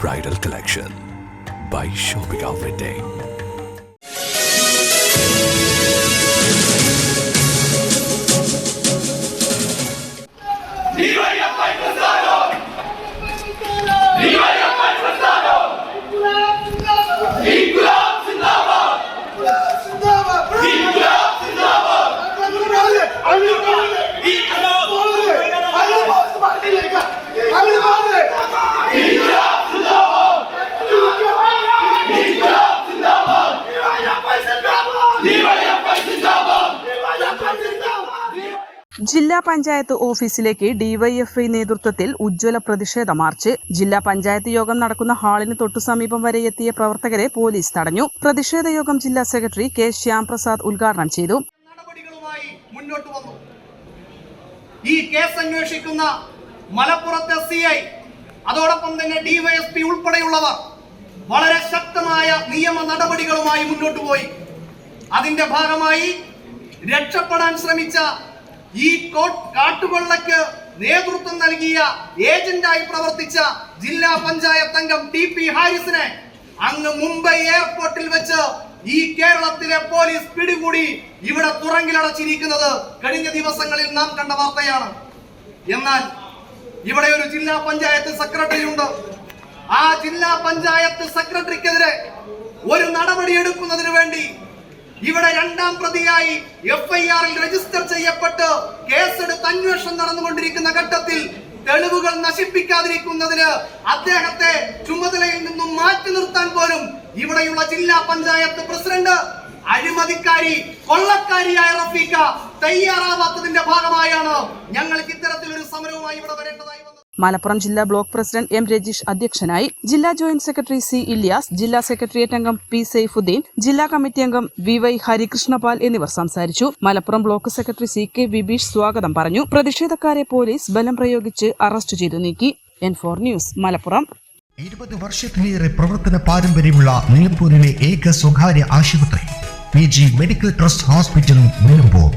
bridal collection by Shobhika Wedding. ജില്ലാ പഞ്ചായത്ത് ഓഫീസിലേക്ക് DYFI നേതൃത്വത്തിൽ ഉജ്ജ്വല പ്രതിഷേധ മാർച്ച്. ജില്ലാ പഞ്ചായത്ത് യോഗം നടക്കുന്ന ഹാളിന് തൊട്ടു സമീപം വരെ എത്തിയ പ്രവർത്തകരെ പോലീസ് തടഞ്ഞു. പ്രതിഷേധ യോഗം ജില്ലാ സെക്രട്ടറി കെ ശ്യാംപ്രസാദ് ഉദ്ഘാടനം ചെയ്തു. ഈ കേസ് അന്വേഷിക്കുന്ന മലപ്പുറത്തെ സിഐ അതോടൊപ്പം തന്നെ ഡിവൈഎസ്പി ഉൾപ്പെടെയുള്ളവർ വളരെ ശക്തമായ നിയമ നടപടികളുമായി മുന്നോട്ട് പോയി. അതിന്റെ ഭാഗമായി രക്ഷപ്പെടാൻ ശ്രമിച്ച ഈ കാട്ടുകൊള്ളയ്ക്ക് നേതൃത്വം നൽകിയ ഏജന്റായി പ്രവർത്തിച്ച ജില്ലാ പഞ്ചായത്ത് അംഗം ടി.പി. ഹാരിസിനെ അങ്ങ് മുംബൈ എയർപോർട്ടിൽ വെച്ച് ഈ കേരളത്തിലെ പോലീസ് പിടികൂടി ഇവിടെ തുറങ്കിലടച്ചിരിക്കുന്നത് കഴിഞ്ഞ ദിവസങ്ങളിൽ നാം കണ്ട വാർത്തയാണ്. എന്നാൽ ഇവിടെ ഒരു ജില്ലാ പഞ്ചായത്ത് സെക്രട്ടറി ഉണ്ട്. ആ ജില്ലാ പഞ്ചായത്ത് സെക്രട്ടറിക്കെതിരെ ഒരു നടപടി എടുക്കുന്നതിന് വേണ്ടി ഇവിടെ രണ്ടാം പ്രതിയായി എഫ്ഐആറിൽ രജിസ്റ്റർ ചെയ്യപ്പെട്ട് കേസെടുത്ത് അന്വേഷണം നടന്നുകൊണ്ടിരിക്കുന്ന ഘട്ടത്തിൽ തെളിവുകൾ നശിപ്പിക്കാതിരിക്കുന്നതിന് അദ്ദേഹത്തെ ചുമതലയിൽ നിന്നും മാറ്റി നിർത്താൻ പോലും ഇവിടെയുള്ള ജില്ലാ പഞ്ചായത്ത് പ്രസിഡന്റ് അഴിമതിക്കാരി കൊള്ളക്കാരിയായ റഫീഖ തയ്യാറാവാത്തതിന്റെ ഭാഗമായാണ് ഞങ്ങൾക്ക് ഇത്തരത്തിലൊരു സമരവുമായി ഇവിടെ വരേണ്ടതായി വന്നത്. മലപ്പുറം ജില്ലാ ബ്ലോക്ക് പ്രസിഡന്റ് എം രജീഷ് അധ്യക്ഷനായി. ജില്ലാ ജോയിന്റ് സെക്രട്ടറി സി ഇല്യാസ്, ജില്ലാ സെക്രട്ടേറിയറ്റ് അംഗം പി സൈഫുദ്ദീൻ, ജില്ലാ കമ്മിറ്റി അംഗം വി ഹരികൃഷ്ണപാൽ എന്നിവർ സംസാരിച്ചു. Malappuram block secretary C K Vibeesh സ്വാഗതം പറഞ്ഞു. പ്രതിഷേധക്കാരെ പോലീസ് ബലം പ്രയോഗിച്ച് അറസ്റ്റ് ചെയ്തു നീക്കി. N4 news Malappuram. 20 വർഷത്തിലേറെ പ്രവർത്തന പാരമ്പര്യമുള്ള നിലമ്പൂരിലെ ഏക സ്വകാര്യ ആശുപത്രി PG medical trust hospital Nilambur.